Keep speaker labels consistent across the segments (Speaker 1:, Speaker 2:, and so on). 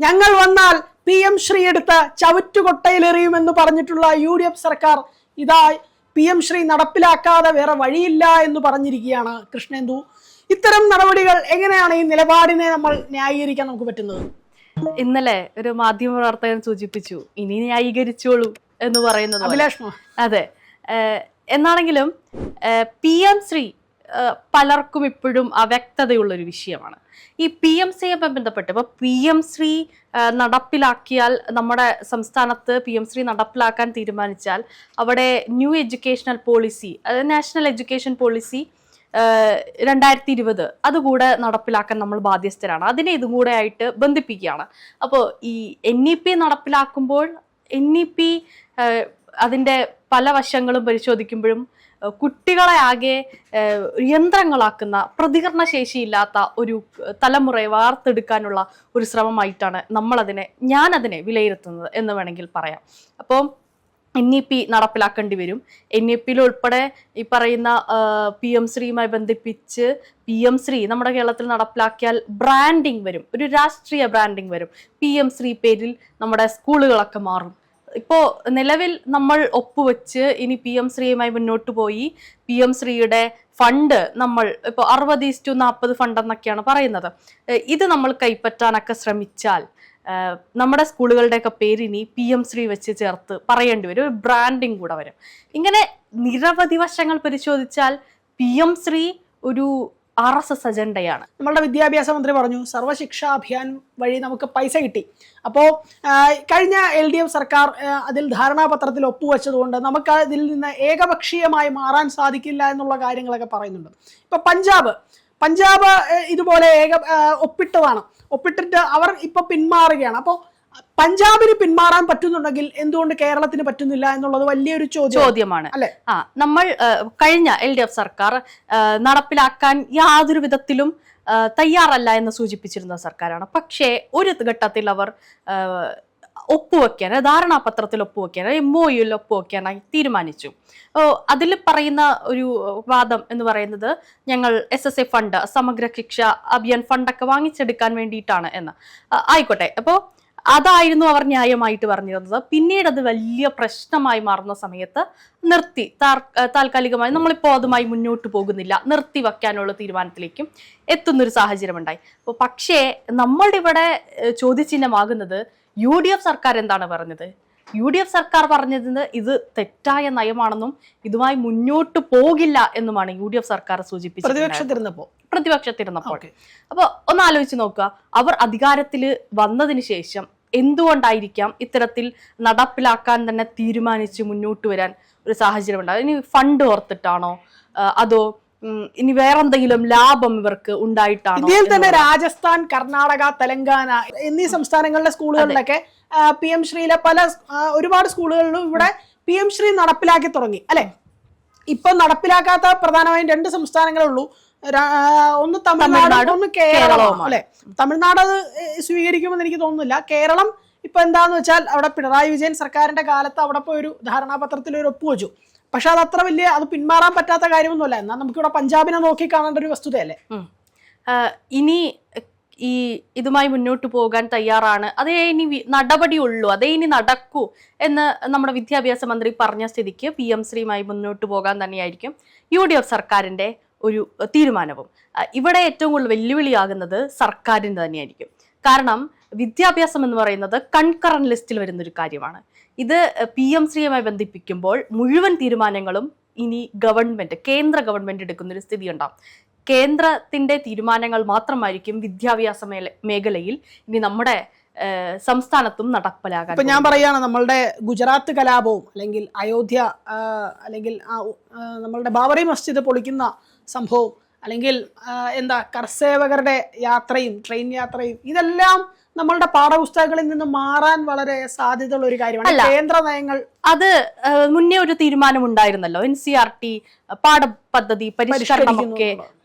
Speaker 1: ഞങ്ങൾ വന്നാൽ PM ശ്രീ എടുത്ത് ചവിറ്റുകൊട്ടയിലെറിയുമെന്ന് പറഞ്ഞിട്ടുള്ള UDF സർക്കാർ ഇതാ PM ശ്രീ നടപ്പിലാക്കാതെ വേറെ വഴിയില്ല എന്ന് പറഞ്ഞിരിക്കുകയാണ്. കൃഷ്ണേന്ദു, ഇത്തരം നടപടികൾ എങ്ങനെയാണ് ഈ നിലപാടിനെ നമ്മൾ ന്യായീകരിക്കാൻ നമുക്ക് പറ്റുന്നത്?
Speaker 2: ഇന്നലെ ഒരു മാധ്യമ പ്രവർത്തകൻ സൂചിപ്പിച്ചു, ഇനി ന്യായീകരിച്ചോളൂ എന്ന് പറയുന്നത്.
Speaker 1: അഭിലാഷ്,
Speaker 2: അതെ. എന്നാണെങ്കിലും PM ശ്രീ പലർക്കും ഇപ്പോഴും അവ്യക്തതയുള്ളൊരു വിഷയമാണ്. ഈ PMCയുമായി ബന്ധപ്പെട്ട് ഇപ്പോൾ PM ശ്രീ നടപ്പിലാക്കിയാൽ, നമ്മുടെ സംസ്ഥാനത്ത് PM ശ്രീ നടപ്പിലാക്കാൻ തീരുമാനിച്ചാൽ അവിടെ new educational policy, national education policy 2020 അതുകൂടെ നടപ്പിലാക്കാൻ നമ്മൾ ബാധ്യസ്ഥരാണ്. അതിനെ ഇതും കൂടെ ആയിട്ട് ബന്ധിപ്പിക്കുകയാണ്. അപ്പോൾ ഈ NEP നടപ്പിലാക്കുമ്പോൾ NEP അതിൻ്റെ പല വശങ്ങളും പരിശോധിക്കുമ്പോഴും കുട്ടികളെ ആകെ യന്ത്രങ്ങളാക്കുന്ന, പ്രതികരണശേഷിയില്ലാത്ത ഒരു തലമുറയെ വാർത്തെടുക്കാനുള്ള ഒരു ശ്രമമായിട്ടാണ് ഞാനതിനെ വിലയിരുത്തുന്നത് എന്ന് വേണമെങ്കിൽ പറയാം. അപ്പോൾ NEP നടപ്പിലാക്കേണ്ടി വരും. NEPയിൽ ഉൾപ്പെടെ ഈ പറയുന്ന PM ശ്രീയുമായി ബന്ധിപ്പിച്ച് PM ശ്രീ നമ്മുടെ കേരളത്തിൽ നടപ്പിലാക്കിയാൽ ബ്രാൻഡിങ് വരും, ഒരു രാഷ്ട്രീയ ബ്രാൻഡിങ് വരും. PM ശ്രീ പേരിൽ നമ്മുടെ സ്കൂളുകളൊക്കെ മാറും. ഇപ്പോൾ നിലവിൽ നമ്മൾ ഒപ്പുവെച്ച് ഇനി PM ശ്രീയുമായി മുന്നോട്ട് പോയി PM ശ്രീയുടെ ഫണ്ട് നമ്മൾ ഇപ്പോൾ 60:40 ഫണ്ട് എന്നൊക്കെയാണ് പറയുന്നത്. ഇത് നമ്മൾ കൈപ്പറ്റാനൊക്കെ ശ്രമിച്ചാൽ നമ്മുടെ സ്കൂളുകളുടെയൊക്കെ പേരിനി PM ശ്രീ വെച്ച് ചേർത്ത് പറയേണ്ടി വരും, ഒരു ബ്രാൻഡിങ് കൂടെ വരും. ഇങ്ങനെ നിരവധി വശങ്ങൾ പരിശോധിച്ചാൽ PM ശ്രീ ഒരു RSS അജണ്ടയാണ്.
Speaker 1: നമ്മളുടെ വിദ്യാഭ്യാസ മന്ത്രി പറഞ്ഞു സർവശിക്ഷാ അഭിയാൻ വഴി നമുക്ക് പൈസ കിട്ടി. അപ്പോൾ കഴിഞ്ഞ LDF സർക്കാർ അതിൽ ധാരണാപത്രത്തിൽ ഒപ്പുവെച്ചതുകൊണ്ട് നമുക്ക് ഇതിൽ നിന്ന് ഏകപക്ഷീയമായി മാറാൻ സാധിക്കില്ല എന്നുള്ള കാര്യങ്ങളൊക്കെ പറയുന്നുണ്ട്. ഇപ്പൊ പഞ്ചാബ് ഇതുപോലെ ഒപ്പിട്ടിട്ട് അവർ ഇപ്പൊ പിന്മാറുകയാണ്. അപ്പോൾ പഞ്ചാബിന് പിന്മാറാൻ പറ്റുന്നുണ്ടെങ്കിൽ എന്തുകൊണ്ട് കേരളത്തിന് പറ്റുന്നില്ല എന്നുള്ളത് വലിയൊരു ചോദ്യമാണ് അല്ലെ?
Speaker 2: നമ്മൾ കഴിഞ്ഞ LDF സർക്കാർ നടപ്പിലാക്കാൻ യാതൊരു വിധത്തിലും തയ്യാറല്ല എന്ന് സൂചിപ്പിച്ചിരുന്ന സർക്കാരാണ്. പക്ഷേ ഒരു ഘട്ടത്തിൽ അവർ ഒപ്പുവെക്കാൻ, ധാരണാപത്രത്തിൽ ഒപ്പുവെക്കാൻ, MOUയിൽ ഒപ്പുവെക്കാനായി തീരുമാനിച്ചു. അതിൽ പറയുന്ന ഒരു വാദം എന്ന് പറയുന്നത് ഞങ്ങൾ SSA ഫണ്ട്, സമഗ്ര ശിക്ഷ അഭിയാൻ ഫണ്ടൊക്കെ വാങ്ങിച്ചെടുക്കാൻ വേണ്ടിയിട്ടാണ് എന്ന്. ആയിക്കോട്ടെ, അപ്പോൾ അതായിരുന്നു അവർ ന്യായമായിട്ട് പറഞ്ഞിരുന്നത്. പിന്നീട് അത് വലിയ പ്രശ്നമായി മാറുന്ന സമയത്ത് നിർത്തി, താൽക്കാലികമായി നമ്മളിപ്പോൾ അതുമായി മുന്നോട്ട് പോകുന്നില്ല, നിർത്തി വയ്ക്കാനുള്ള തീരുമാനത്തിലേക്കും എത്തുന്നൊരു സാഹചര്യം ഉണ്ടായി. അപ്പോൾ പക്ഷേ നമ്മളുടെ ഇവിടെ ചോദ്യചിഹ്നമാകുന്നത് UDF സർക്കാർ എന്താണ് പറഞ്ഞത്? UDF സർക്കാർ പറഞ്ഞത് ഇത് തെറ്റായ നയമാണെന്നും ഇതുമായി മുന്നോട്ട് പോകില്ല എന്നുമാണ് UDF സർക്കാർ സൂചിപ്പിച്ചത് പ്രതിപക്ഷത്തിരുന്നപ്പോൾ. അപ്പോൾ ഒന്ന് ആലോചിച്ച് നോക്കുക, അവർ അധികാരത്തിൽ വന്നതിന് ശേഷം എന്തുകൊണ്ടായിരിക്കാം ഇത്തരത്തിൽ നടപ്പിലാക്കാൻ തന്നെ തീരുമാനിച്ച് മുന്നോട്ട് വരാൻ ഒരു സാഹചര്യം ഉണ്ടാകും? ഇനി ഫണ്ട് ഓർത്തിട്ടാണോ, അതോ ഇനി വേറെന്തെങ്കിലും ലാഭം ഇവർക്ക് ഉണ്ടായിട്ടാണോ?
Speaker 1: ഇതിൽ തന്നെ രാജസ്ഥാൻ, കർണാടക, തെലങ്കാന എന്നീ സംസ്ഥാനങ്ങളിലെ സ്കൂളുകളിലൊക്കെ PM ശ്രീയിലെ ഒരുപാട് സ്കൂളുകളിലും ഇവിടെ PM ശ്രീ നടപ്പിലാക്കി തുടങ്ങി അല്ലെ? ഇപ്പൊ നടപ്പിലാക്കാത്ത പ്രധാനമായും 2 സംസ്ഥാനങ്ങളേ ഉള്ളൂ. ഒന്ന് തമിഴ്നാട്, ഒന്ന് കേരളവും അല്ലെ? തമിഴ്നാട് അത് സ്വീകരിക്കുമെന്ന് എനിക്ക് തോന്നുന്നില്ല. കേരളം ഇപ്പൊ എന്താന്ന് വെച്ചാൽ അവിടെ പിണറായി വിജയൻ സർക്കാരിന്റെ കാലത്ത് അവിടെ പോയി ഒരു ധാരണാപത്രത്തിൽ ഒരു ഒപ്പുവെച്ചു. പക്ഷെ അത് അത്ര അത് പിന്മാറാൻ പറ്റാത്ത കാര്യമൊന്നുമല്ല. എന്നാൽ നമുക്കിവിടെ പഞ്ചാബിനെ നോക്കി കാണേണ്ട ഒരു വസ്തുതയല്ലേ?
Speaker 2: ഇനി ഇതുമായി മുന്നോട്ട് പോകാൻ തയ്യാറാണ്, അതേ ഇനി നടപടിയുള്ളൂ, അതേ ഇനി നടക്കൂ എന്ന് നമ്മുടെ വിദ്യാഭ്യാസ മന്ത്രി പറഞ്ഞ സ്ഥിതിക്ക് PM ശ്രീയുമായി മുന്നോട്ട് പോകാൻ തന്നെയായിരിക്കും UDF സർക്കാരിന്റെ ഒരു തീരുമാനവും. ഇവിടെ ഏറ്റവും കൂടുതൽ വെല്ലുവിളിയാകുന്നത് സർക്കാരിന് തന്നെയായിരിക്കും. കാരണം വിദ്യാഭ്യാസം എന്ന് പറയുന്നത് കൺകറന്റ് ലിസ്റ്റിൽ വരുന്നൊരു കാര്യമാണ്. ഇത് PM ശ്രീയുമായി ബന്ധിപ്പിക്കുമ്പോൾ മുഴുവൻ തീരുമാനങ്ങളും ഇനി കേന്ദ്ര ഗവൺമെന്റ് എടുക്കുന്നൊരു സ്ഥിതി ഉണ്ടാവും. കേന്ദ്രത്തിന്റെ തീരുമാനങ്ങൾ മാത്രമായിരിക്കും വിദ്യാഭ്യാസ മേഖലയിൽ ഇനി നമ്മുടെ സംസ്ഥാനത്തും നടപ്പിലാകാൻ.
Speaker 1: ഇപ്പൊ ഞാൻ പറയാണ്, നമ്മളുടെ ഗുജറാത്ത് കലാപവും അല്ലെങ്കിൽ അയോധ്യ അല്ലെങ്കിൽ നമ്മളുടെ ബാബറി മസ്ജിദ് പൊളിക്കുന്ന സംഭവം, അല്ലെങ്കിൽ കർസേവകരുടെ യാത്രയും ട്രെയിൻ യാത്രയും, ഇതെല്ലാം നമ്മളുടെ പാഠപുസ്തകങ്ങളിൽ നിന്ന് മാറാൻ വളരെ സാധ്യതയുള്ള ഒരു കാര്യമാണ്. കേന്ദ്ര നയങ്ങൾ അത്
Speaker 2: മുന്നേ ഒരു തീരുമാനം ഉണ്ടായിരുന്നല്ലോ, NCERT പാഠപദ്ധതി പരിഷ്കരണമൊക്കെ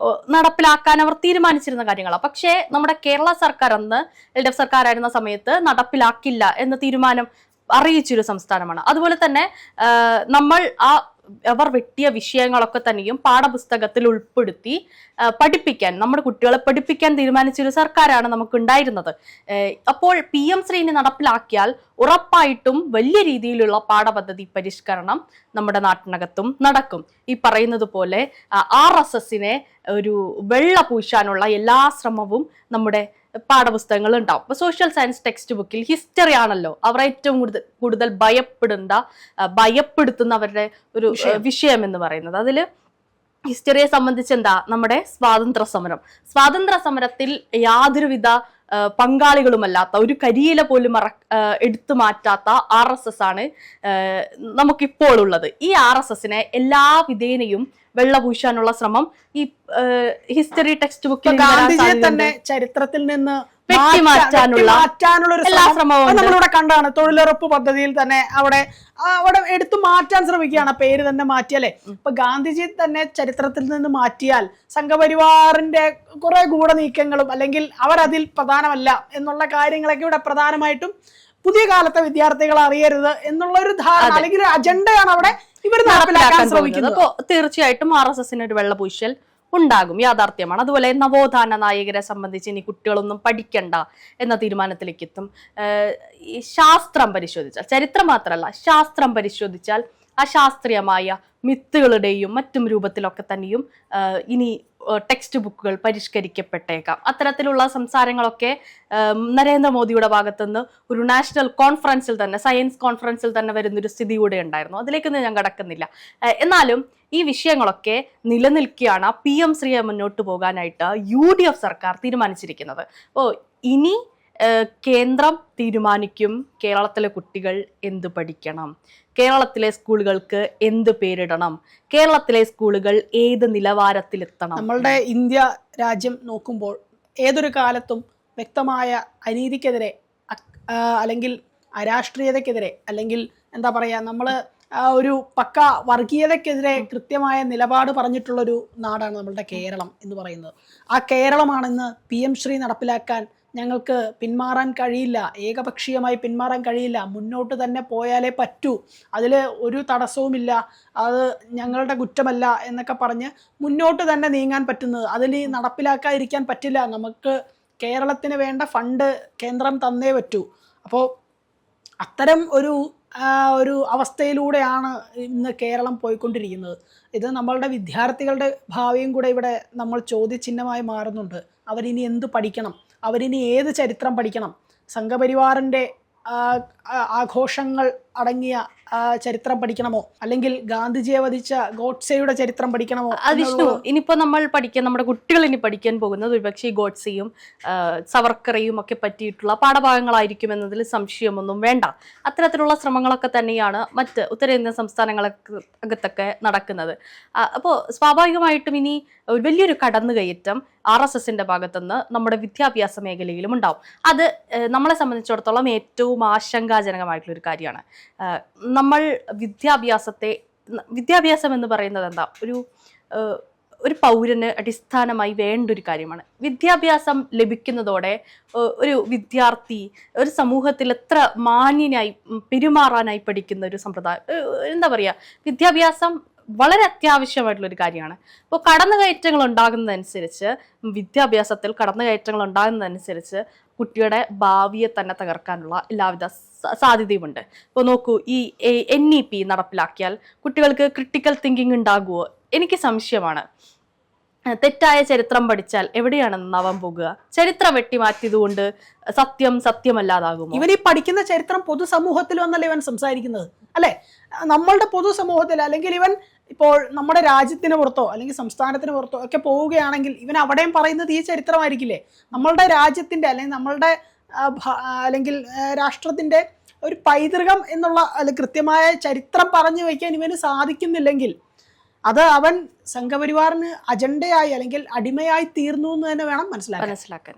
Speaker 2: നടപ്പിലാക്കാൻ അവർ തീരുമാനിച്ചിരുന്ന കാര്യങ്ങളാണ്. പക്ഷേ നമ്മുടെ കേരള സർക്കാർ, അന്ന് LDF സർക്കാരായിരുന്ന സമയത്ത് നടപ്പിലാക്കില്ല എന്ന തീരുമാനം അറിയിച്ചൊരു സംസ്ഥാനമാണ്. അതുപോലെ തന്നെ നമ്മൾ ആ അവർ വെട്ടിയ വിഷയങ്ങളൊക്കെ തന്നെയും പാഠപുസ്തകത്തിൽ ഉൾപ്പെടുത്തി പഠിപ്പിക്കാൻ, നമ്മുടെ കുട്ടികളെ പഠിപ്പിക്കാൻ തീരുമാനിച്ചൊരു സർക്കാരാണ് നമുക്ക് ഉണ്ടായിരുന്നത്. അപ്പോൾ PM ശ്രീനെ നടപ്പിലാക്കിയാൽ ഉറപ്പായിട്ടും വലിയ രീതിയിലുള്ള പാഠപദ്ധതി പരിഷ്കരണം നമ്മുടെ നാട്ടിനകത്തും നടക്കും. ഈ പറയുന്നത് പോലെ RSSനെ ഒരു വെള്ള പൂശാനുള്ള എല്ലാ ശ്രമവും നമ്മുടെ പാഠപുസ്തകങ്ങൾ ഉണ്ടാവും. ഇപ്പൊ സോഷ്യൽ സയൻസ് ടെക്സ്റ്റ് ബുക്കിൽ ഹിസ്റ്ററി ആണല്ലോ അവർ ഏറ്റവും കൂടുതൽ ഭയപ്പെടുത്തുന്ന അവരുടെ ഒരു വിഷയം എന്ന് പറയുന്നത്. അതില് ഹിസ്റ്ററിയെ സംബന്ധിച്ച് എന്താ, നമ്മുടെ സ്വാതന്ത്ര്യ സമരത്തിൽ യാതൊരുവിധ പങ്കാളികളുമല്ലാത്ത, ഒരു കരിയില പോലും എടുത്തു മാറ്റാത്ത RSS ആണ് നമുക്കിപ്പോൾ ഉള്ളത്. ഈ RSSനെ എല്ലാ വിധേനയും വെള്ളപൂശാനുള്ള ശ്രമം ഈ ഹിസ്റ്ററി ടെക്സ്റ്റ് ബുക്കിൽ
Speaker 1: ഗാന്ധിജിയെ തന്നെ ചരിത്രത്തിൽ നിന്ന്
Speaker 2: മാറ്റാനുള്ള എല്ലാ ശ്രമവും
Speaker 1: നമ്മളിവിടെ കണ്ടാണ്. തൊഴിലുറപ്പ് പദ്ധതിയിൽ തന്നെ അവിടെ എടുത്തു മാറ്റാൻ ശ്രമിക്കുകയാണ്, പേര് തന്നെ മാറ്റിയല്ലേ. ഇപ്പൊ ഗാന്ധിജി തന്നെ ചരിത്രത്തിൽ നിന്ന് മാറ്റിയാൽ സംഘപരിവാറിന്റെ കുറെ ഗൂഢനീക്കങ്ങളും അല്ലെങ്കിൽ അവരതിൽ പ്രധാനമല്ല എന്നുള്ള കാര്യങ്ങളൊക്കെ ഇവിടെ പ്രധാനമായിട്ടും പുതിയ കാലത്തെ വിദ്യാർത്ഥികൾ അറിയരുത് എന്നുള്ള ഒരു ധാരണ അല്ലെങ്കിൽ ഒരു അജണ്ടയാണ് അവിടെ ഇവർ നടപ്പിലാക്കാൻ ശ്രമിക്കുന്നത്.
Speaker 2: അപ്പോൾ തീർച്ചയായിട്ടും RSSന് ഒരു വെള്ളപൂശൽ ഉണ്ടാകും, യാഥാർത്ഥ്യമാണ്. അതുപോലെ നവോത്ഥാന നായകരെ സംബന്ധിച്ച് ഇനി കുട്ടികളൊന്നും പഠിക്കണ്ട എന്ന തീരുമാനത്തിലേക്ക് എത്തും. ശാസ്ത്രം പരിശോധിച്ചാൽ, ചരിത്രം മാത്രമല്ല ശാസ്ത്രം പരിശോധിച്ചാൽ അശാസ്ത്രീയമായ മിത്തുകളുടെയും മറ്റും രൂപത്തിലൊക്കെ തന്നെയും ഇനി ടെക്സ്റ്റ് ബുക്കുകൾ പരിഷ്കരിക്കപ്പെട്ടേക്കാം. അത്തരത്തിലുള്ള സംസാരങ്ങളൊക്കെ നരേന്ദ്രമോദിയുടെ ഭാഗത്തുനിന്ന് ഒരു നാഷണൽ കോൺഫറൻസിൽ തന്നെ, സയൻസ് കോൺഫറൻസിൽ തന്നെ വരുന്നൊരു സ്ഥിതി കൂടെ ഉണ്ടായിരുന്നു. അതിലേക്കൊന്നും ഞാൻ കടക്കുന്നില്ല. എന്നാലും ഈ വിഷയങ്ങളൊക്കെ നിലനിൽക്കുകയാണ് PM ശ്രീയെ മുന്നോട്ട് പോകാനായിട്ട് UDF സർക്കാർ തീരുമാനിച്ചിരിക്കുന്നത്. അപ്പോൾ ഇനി കേന്ദ്രം തീരുമാനിക്കും കേരളത്തിലെ കുട്ടികൾ എന്ത് പഠിക്കണം, കേരളത്തിലെ സ്കൂളുകൾക്ക് എന്ത് പേരിടണം, കേരളത്തിലെ സ്കൂളുകൾ ഏത് നിലവാരത്തിലെത്തണം.
Speaker 1: നമ്മളുടെ ഇന്ത്യ രാജ്യം നോക്കുമ്പോൾ ഏതൊരു കാലത്തും വ്യക്തമായ അനീതിക്കെതിരെ അല്ലെങ്കിൽ അരാഷ്ട്രീയതയ്ക്കെതിരെ അല്ലെങ്കിൽ എന്താ പറയുക, നമ്മൾ ഒരു പക്ക വർഗീയതയ്ക്കെതിരെ കൃത്യമായ നിലപാട് പറഞ്ഞിട്ടുള്ളൊരു നാടാണ് നമ്മളുടെ കേരളം എന്ന് പറയുന്നത്. ആ കേരളമാണെന്ന് PM ശ്രീ നടപ്പിലാക്കാൻ ഞങ്ങൾക്ക് പിന്മാറാൻ കഴിയില്ല, ഏകപക്ഷീയമായി പിന്മാറാൻ കഴിയില്ല, മുന്നോട്ട് തന്നെ പോയാലേ പറ്റൂ, അതിൽ ഒരു തടസ്സവുമില്ല, അത് ഞങ്ങളുടെ കുറ്റമല്ല എന്നൊക്കെ പറഞ്ഞ് മുന്നോട്ട് തന്നെ നീങ്ങാൻ പറ്റുന്നത്. അതിൽ നടപ്പിലാക്കാതിരിക്കാൻ പറ്റില്ല. നമുക്ക് കേരളത്തിന് വേണ്ട ഫണ്ട് കേന്ദ്രം തന്നേ പറ്റൂ. അപ്പോൾ അത്തരം ഒരു അവസ്ഥയിലൂടെയാണ് ഇന്ന് കേരളം പോയിക്കൊണ്ടിരിക്കുന്നത്. ഇത് നമ്മളുടെ വിദ്യാർത്ഥികളുടെ ഭാവിയും കൂടെ ഇവിടെ നമ്മൾ ചോദ്യചിഹ്നമായി മാറുന്നുണ്ട്. അവരിനി എന്ത് പഠിക്കണം, അവരിനി ഏത് ചരിത്രം പഠിക്കണം, സംഘപരിവാറിൻ്റെ ആഘോഷങ്ങൾ അടങ്ങിയ ചരിത്രം പഠിക്കണമോ, അല്ലെങ്കിൽ ഗാന്ധിജിയെ വധിച്ച ഗോഡ്സെയുടെ ചരിത്രം പഠിക്കണമോ?
Speaker 2: വിഷ്ണു, ഇനിയിപ്പോ നമ്മൾ നമ്മുടെ കുട്ടികൾ ഇനി പഠിക്കാൻ പോകുന്നത് ഒരുപക്ഷെ ഗോഡ്സെയും സവർക്കറേയും ഒക്കെ പറ്റിയിട്ടുള്ള പാഠഭാഗങ്ങളായിരിക്കും എന്നതിൽ സംശയമൊന്നും വേണ്ട. അത്തരത്തിലുള്ള ശ്രമങ്ങളൊക്കെ തന്നെയാണ് മറ്റ് ഉത്തരേന്ത്യൻ സംസ്ഥാനങ്ങൾക്കകത്തൊക്കെ നടക്കുന്നത്. അപ്പോൾ സ്വാഭാവികമായിട്ടും ഇനി വലിയൊരു കടന്നുകയറ്റം RSSന്റെ ഭാഗത്തുനിന്ന് നമ്മുടെ വിദ്യാഭ്യാസ മേഖലയിലും ഉണ്ടാവും. അത് നമ്മളെ സംബന്ധിച്ചിടത്തോളം ഏറ്റവും ആശങ്കാജനകമായിട്ടുള്ളൊരു കാര്യമാണ്. നമ്മൾ വിദ്യാഭ്യാസം എന്ന് പറയുന്നത് എന്താ, ഒരു പൗരന് അടിസ്ഥാനമായി വേണ്ട ഒരു കാര്യമാണ്. വിദ്യാഭ്യാസം ലഭിക്കുന്നതോടെ ഒരു വിദ്യാർത്ഥി ഒരു സമൂഹത്തിൽ എത്ര മാന്യനായി പെരുമാറാനായി പഠിക്കുന്ന ഒരു സമ്പ്രദായം, എന്താ പറയുക, വിദ്യാഭ്യാസം വളരെ അത്യാവശ്യമായിട്ടുള്ളൊരു കാര്യമാണ്. ഇപ്പോൾ കടന്നുകയറ്റങ്ങൾ ഉണ്ടാകുന്നതനുസരിച്ച്, വിദ്യാഭ്യാസത്തിൽ കടന്നുകയറ്റങ്ങൾ ഉണ്ടാകുന്നതനുസരിച്ച് കുട്ടിയുടെ ഭാവിയെ തന്നെ തകർക്കാനുള്ള എല്ലാവിധ സാധ്യതയുമുണ്ട്. ഇപ്പോൾ നോക്കൂ, ഈ NEP നടപ്പിലാക്കിയാൽ കുട്ടികൾക്ക് ക്രിട്ടിക്കൽ തിങ്കിങ് ഉണ്ടാകുമോ? എനിക്ക് സംശയമാണ്. തെറ്റായ ചരിത്രം പഠിച്ചാൽ എവിടെയാണ് നന്നാവാൻ പോകുക? ചരിത്രം വെട്ടിമാറ്റിയതുകൊണ്ട് സത്യമല്ലാതാകുമോ?
Speaker 1: ഇവൻ ഈ പഠിക്കുന്ന ചരിത്രം പൊതുസമൂഹത്തിൽ വന്നല്ലേ ഇവൻ സംസാരിക്കുന്നത്, അല്ലെ? നമ്മളുടെ പൊതുസമൂഹത്തിൽ, അല്ലെങ്കിൽ ഇവൻ ഇപ്പോൾ നമ്മുടെ രാജ്യത്തിന് പുറത്തോ അല്ലെങ്കിൽ സംസ്ഥാനത്തിന് പുറത്തോ ഒക്കെ പോവുകയാണെങ്കിൽ ഇവൻ അവിടെയും പറയുന്നത് ഈ ചരിത്രമായിരിക്കില്ലേ? നമ്മളുടെ രാജ്യത്തിന്റെ അല്ലെങ്കിൽ നമ്മളുടെ അല്ലെങ്കിൽ രാഷ്ട്രത്തിന്റെ ഒരു പൈതൃകം എന്നുള്ള കൃത്യമായ ചരിത്രം പറഞ്ഞു വയ്ക്കാൻ ഇവന് സാധിക്കുന്നില്ലെങ്കിൽ അത് അവൻ സംഘപരിവാറിന് അജണ്ടയായി അല്ലെങ്കിൽ അടിമയായി തീർന്നു എന്ന് തന്നെ വേണം മനസ്സിലാക്കാൻ.